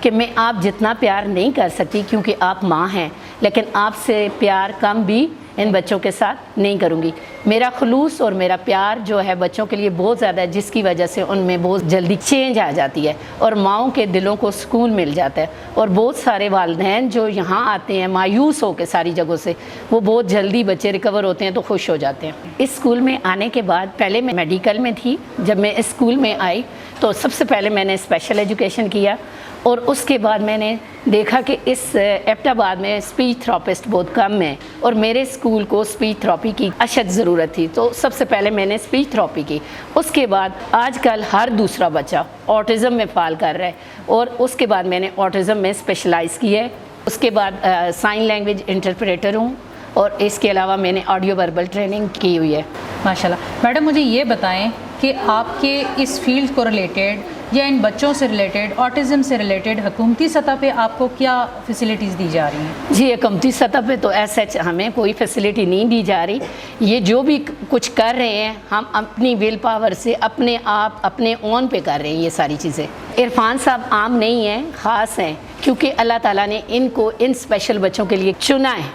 کہ میں آپ جتنا پیار نہیں کر سکتی کیونکہ آپ ماں ہیں، لیکن آپ سے پیار کم بھی ان بچوں کے ساتھ نہیں کروں گی۔ میرا خلوص اور میرا پیار جو ہے بچوں کے لیے بہت زیادہ ہے، جس کی وجہ سے ان میں بہت جلدی چینج آ جاتی ہے اور ماؤں کے دلوں کو سکون مل جاتا ہے۔ اور بہت سارے والدین جو یہاں آتے ہیں مایوس ہو کے ساری جگہوں سے، وہ بہت جلدی بچے ریکور ہوتے ہیں تو خوش ہو جاتے ہیں۔ اس اسکول میں آنے کے بعد پہلے میں میڈیکل میں تھی، جب میں اس اسکول میں آئی تو سب سے پہلے میں نے اسپیشل ایجوکیشن کیا، اور اس کے بعد میں نے دیکھا کہ اس ایبٹ آباد میں اسپیچ تھراپسٹ بہت کم ہیں اور میرے اسکول کو اسپیچ تھراپی کی اشد ضرورت تھی، تو سب سے پہلے میں نے اسپیچ تھراپی کی۔ اس کے بعد آج کل ہر دوسرا بچہ آٹزم میں فال کر رہا ہے، اور اس کے بعد میں نے آٹزم میں اسپیشلائز کی ہے۔ اس کے بعد سائن لینگویج انٹرپریٹر ہوں، اور اس کے علاوہ میں نے آڈیو وربل ٹریننگ کی ہوئی ہے۔ ماشاء اللہ۔ میڈم مجھے یہ بتائیں کہ آپ کے اس فیلڈ کو ریلیٹڈ یا ان بچوں سے ریلیٹڈ، آٹزم سے ریلیٹڈ حکومتی سطح پہ آپ کو کیا فیسلٹیز دی جا رہی ہیں؟ جی، حکومتی سطح پہ تو ایسا ہمیں کوئی فیسلٹی نہیں دی جا رہی۔ یہ جو بھی کچھ کر رہے ہیں ہم اپنی ویل پاور سے اپنے آپ اپنے اون پہ کر رہے ہیں یہ ساری چیزیں۔ عرفان صاحب عام نہیں ہیں، خاص ہیں، کیونکہ اللہ تعالیٰ نے ان کو ان اسپیشل بچوں کے لیے چنا ہے،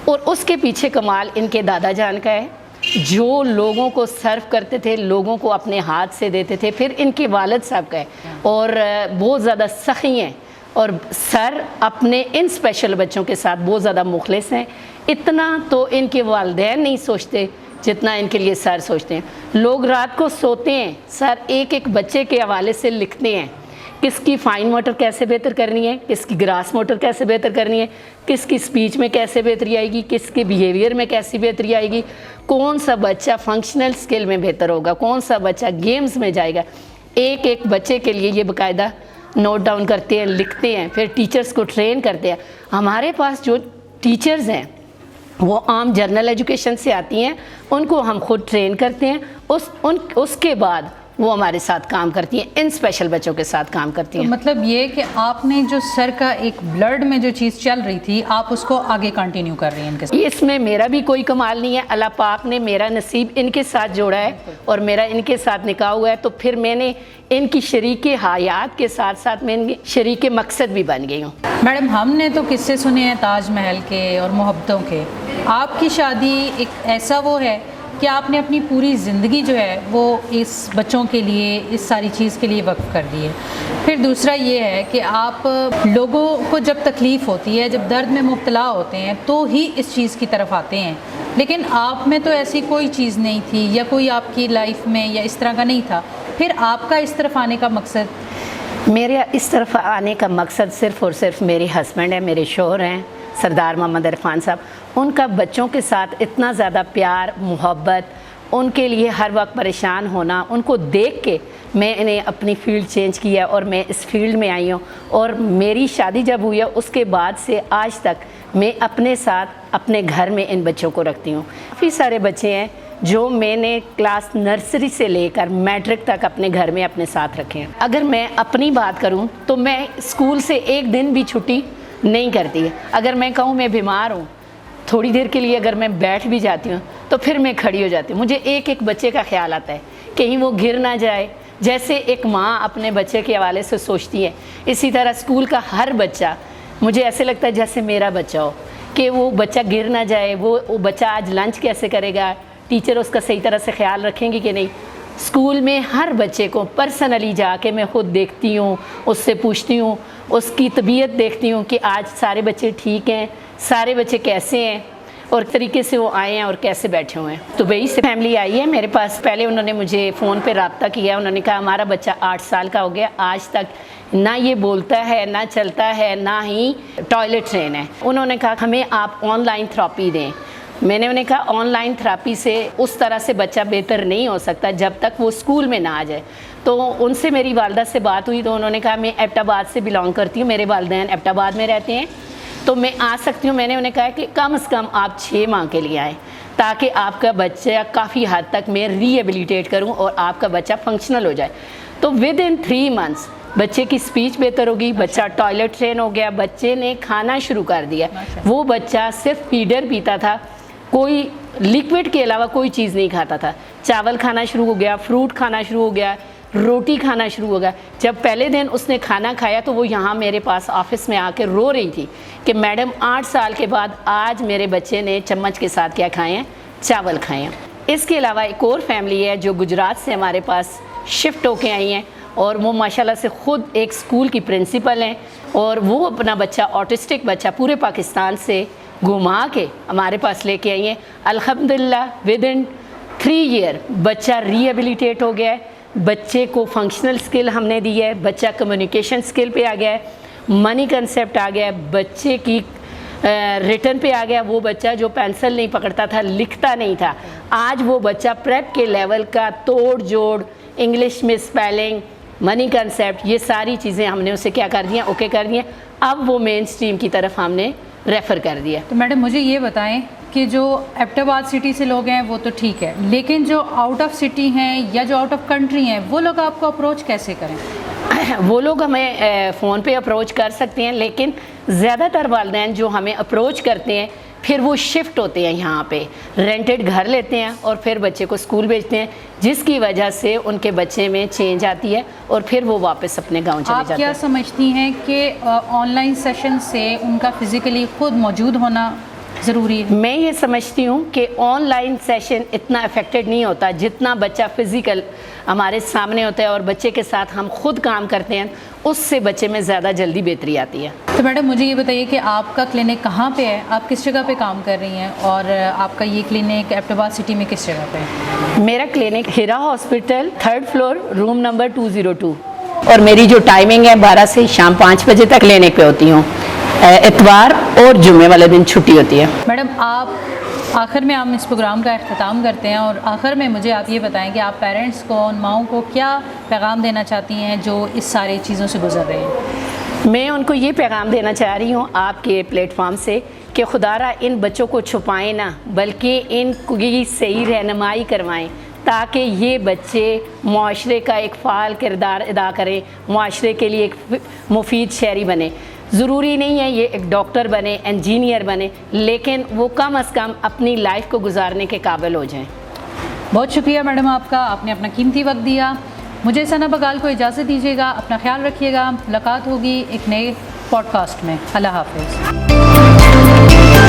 اور اس کے پیچھے کمال ان کے دادا جان کا ہے، جو لوگوں کو سرو کرتے تھے، لوگوں کو اپنے ہاتھ سے دیتے تھے۔ پھر ان کے والد صاحب کا ہے، اور بہت زیادہ سخی ہیں، اور سر اپنے ان اسپیشل بچوں کے ساتھ بہت زیادہ مخلص ہیں۔ اتنا تو ان کے والدین نہیں سوچتے جتنا ان کے لیے سر سوچتے ہیں۔ لوگ رات کو سوتے ہیں، سر ایک ایک بچے کے حوالے سے لکھتے ہیں، کس کی فائن موٹر کیسے بہتر کرنی ہے، کس کی گراس موٹر کیسے بہتر کرنی ہے، کس کی سپیچ میں کیسے بہتری آئے گی، کس کے بیہیویئر میں کیسی بہتری آئے گی، کون سا بچہ فنکشنل سکل میں بہتر ہوگا، کون سا بچہ گیمز میں جائے گا۔ ایک ایک بچے کے لیے یہ باقاعدہ نوٹ ڈاؤن کرتے ہیں، لکھتے ہیں، پھر ٹیچرز کو ٹرین کرتے ہیں۔ ہمارے پاس جو ٹیچرز ہیں وہ عام جنرل ایجوکیشن سے آتی ہیں، ان کو ہم خود ٹرین کرتے ہیں، اس کے بعد وہ ہمارے ساتھ کام کرتی ہیں، ان اسپیشل بچوں کے ساتھ کام کرتی ہیں۔ مطلب یہ کہ آپ نے جو سر کا ایک بلڈ میں جو چیز چل رہی تھی آپ اس کو آگے کنٹینیو کر رہی ہیں ان کے ساتھ؟ اس میں میرا بھی کوئی کمال نہیں ہے، اللہ پاک نے میرا نصیب ان کے ساتھ جوڑا ہے اور میرا ان کے ساتھ نکاح ہوا ہے، تو پھر میں نے ان کی شریک حیات کے ساتھ ساتھ میں ان کی شریک مقصد بھی بن گئی ہوں۔ میڈم ہم نے تو قصے سنے ہیں تاج محل کے اور محبتوں کے، آپ کی شادی ایک ایسا وہ ہے کہ آپ نے اپنی پوری زندگی جو ہے وہ اس بچوں کے لیے، اس ساری چیز کے لیے وقف کر دی ہے۔ پھر دوسرا یہ ہے کہ آپ لوگوں کو جب تکلیف ہوتی ہے، جب درد میں مبتلا ہوتے ہیں تو ہی اس چیز کی طرف آتے ہیں، لیکن آپ میں تو ایسی کوئی چیز نہیں تھی یا کوئی آپ کی لائف میں یا اس طرح کا نہیں تھا، پھر آپ کا اس طرف آنے کا مقصد؟ میرے اس طرف آنے کا مقصد صرف اور صرف میرے ہسبینڈ ہیں، میرے شوہر ہیں سردار محمد عرفان صاحب۔ ان کا بچوں کے ساتھ اتنا زیادہ پیار محبت، ان کے لیے ہر وقت پریشان ہونا، ان کو دیکھ کے میں نے اپنی فیلڈ چینج کیا اور میں اس فیلڈ میں آئی ہوں۔ اور میری شادی جب ہوئی ہے اس کے بعد سے آج تک میں اپنے ساتھ اپنے گھر میں ان بچوں کو رکھتی ہوں۔ کافی سارے بچے ہیں جو میں نے کلاس نرسری سے لے کر میٹرک تک اپنے گھر میں اپنے ساتھ رکھے ہیں۔ اگر میں اپنی بات کروں تو میں اسکول سے ایک دن بھی چھٹی نہیں کرتی ہے۔ اگر میں کہوں میں بیمار ہوں، تھوڑی دیر کے لیے اگر میں بیٹھ بھی جاتی ہوں تو پھر میں کھڑی ہو جاتی ہوں۔ مجھے ایک ایک بچے کا خیال آتا ہے، کہیں وہ گر نہ جائے، جیسے ایک ماں اپنے بچے کے حوالے سے سوچتی ہے، اسی طرح اسکول کا ہر بچہ مجھے ایسے لگتا ہے جیسے میرا بچہ ہو، کہ وہ بچہ گر نہ جائے، وہ بچہ آج لنچ کیسے کرے گا، ٹیچر اس کا صحیح طرح سے خیال رکھیں گی کہ نہیں۔ اسکول میں ہر بچے کو پرسنلی جا کے میں خود دیکھتی ہوں، اس سے پوچھتی ہوں، اس کی طبیعت دیکھتی ہوں کہ آج سارے بچے ٹھیک ہیں، سارے بچے کیسے ہیں اور طریقے سے وہ آئے ہیں اور کیسے بیٹھے ہوئے ہیں۔ دبئی سے فیملی آئی ہے میرے پاس، پہلے انہوں نے مجھے فون پہ رابطہ کیا، انہوں نے کہا ہمارا بچہ 8 سال کا ہو گیا، آج تک نہ یہ بولتا ہے، نہ چلتا ہے، نہ ہی ٹوائلٹ ٹرین ہے۔ انہوں نے کہا ہمیں آپ آن لائن تھراپی دیں۔ میں نے انہیں کہا آن لائن تھراپی سے اس طرح سے بچہ بہتر نہیں ہو سکتا جب تک وہ اسکول میں نہ آ جائے۔ تو ان سے میری والدہ سے بات ہوئی تو انہوں نے کہا میں ایبٹ آباد سے بلانگ کرتی ہوں، میرے والدین ایبٹ آباد میں رہتے ہیں تو میں آ سکتی ہوں۔ میں نے انہیں کہا کہ کم از کم آپ 6 ماہ کے لیے آئیں تاکہ آپ کا بچہ کافی حد تک میں ری ایبلیٹیٹ کروں اور آپ کا بچہ فنکشنل ہو جائے۔ تو ود ان 3 منتھس بچے کی سپیچ بہتر ہوگی، بچہ ٹوائلٹ ٹرین ہو گیا، بچے نے کھانا شروع کر دیا۔ وہ بچہ صرف فیڈر پیتا تھا، کوئی لیکوڈ کے علاوہ کوئی چیز نہیں کھاتا تھا، چاول کھانا شروع ہو گیا، فروٹ کھانا شروع ہو گیا، روٹی کھانا شروع ہو گیا. جب پہلے دن اس نے کھانا کھایا تو وہ یہاں میرے پاس آفس میں آ کے رو رہی تھی کہ میڈم 8 سال کے بعد آج میرے بچے نے چمچ کے ساتھ کیا کھائے ہیں؟ چاول کھائے ہیں. اس کے علاوہ ایک اور فیملی ہے جو گجرات سے ہمارے پاس شفٹ ہو کے آئی ہیں اور وہ ماشاءاللہ سے خود ایک اسکول کی پرنسپل ہیں اور وہ اپنا بچہ آٹسٹک بچہ پورے پاکستان سے گھما کے ہمارے پاس لے کے آئی ہیں. الحمدللہ ود ان 3 ایئر بچہ ری ایبلیٹیٹ ہو گیا ہے. بچے کو فنکشنل سکل ہم نے دی ہے, بچہ کمیونیکیشن سکل پہ آ گیا ہے, منی کنسیپٹ آ گیا ہے, بچے کی ریٹن پہ آ گیا. وہ بچہ جو پینسل نہیں پکڑتا تھا, لکھتا نہیں تھا, آج وہ بچہ پریپ کے لیول کا توڑ جوڑ, انگلش میں اسپیلنگ, منی کنسیپٹ, یہ ساری چیزیں ہم نے اسے کیا کر دیا, اوکے کر دیا. اب وہ مین سٹریم کی طرف ہم نے ریفر کر دیا. تو میڈم مجھے یہ بتائیں کہ جو ایبٹ آباد سٹی سے لوگ ہیں وہ تو ٹھیک ہے, لیکن جو آؤٹ آف سٹی ہیں یا جو آؤٹ آف کنٹری ہیں وہ لوگ آپ کو اپروچ کیسے کریں؟ وہ لوگ ہمیں فون پہ اپروچ کر سکتے ہیں, لیکن زیادہ تر والدین جو ہمیں اپروچ کرتے ہیں پھر وہ شفٹ ہوتے ہیں یہاں پہ, رینٹڈ گھر لیتے ہیں اور پھر بچے کو اسکول بھیجتے ہیں, جس کی وجہ سے ان کے بچے میں چینج آتی ہے اور پھر وہ واپس اپنے گاؤں چلے جاتے ہیں. آپ کیا سمجھتی ہیں کہ آن لائن سیشن سے ان کا فزیکلی خود موجود ہونا ضروری ہے؟ میں یہ سمجھتی ہوں کہ آن لائن سیشن اتنا افیکٹڈ نہیں ہوتا جتنا بچہ فزیکل ہمارے سامنے ہوتا ہے اور بچے کے ساتھ ہم خود کام کرتے ہیں, اس سے بچے میں زیادہ جلدی بہتری آتی ہے. تو میڈم مجھے یہ بتائیے کہ آپ کا کلینک کہاں پہ ہے, آپ کس جگہ پہ کام کر رہی ہیں, اور آپ کا یہ کلینک ایبٹ آباد سٹی میں کس جگہ پہ ہے؟ میرا کلینک ہیرا hospital 3rd floor room number 202, اور میری جو ٹائمنگ ہے 12 سے شام 5 بجے تک کلینک پہ ہوتی ہوں. اتوار اور جمعے والے دن چھٹی ہوتی ہے. میڈم آپ آخر میں ہم اس پروگرام کا اختتام کرتے ہیں, اور آخر میں مجھے آپ یہ بتائیں کہ آپ پیرنٹس کو, ان ماؤں کو کیا پیغام دینا چاہتی ہیں جو اس ساری چیزوں سے گزر رہے ہیں؟ میں ان کو یہ پیغام دینا چاہ رہی ہوں آپ کے پلیٹ فارم سے کہ خدا را ان بچوں کو چھپائیں نہ, بلکہ ان کی صحیح رہنمائی کروائیں تاکہ یہ بچے معاشرے کا ایک فعال کردار ادا کریں, معاشرے کے لیے ایک مفید شہری بنے. ضروری نہیں ہے یہ ایک ڈاکٹر بنے, انجینئر بنے, لیکن وہ کم از کم اپنی لائف کو گزارنے کے قابل ہو جائیں. بہت شکریہ میڈم آپ کا, آپ نے اپنا قیمتی وقت دیا. مجھے ثنا بگال کو اجازت دیجیے گا, اپنا خیال رکھیے گا. ملاقات ہوگی ایک نئے پوڈ کاسٹ میں. اللہ حافظ.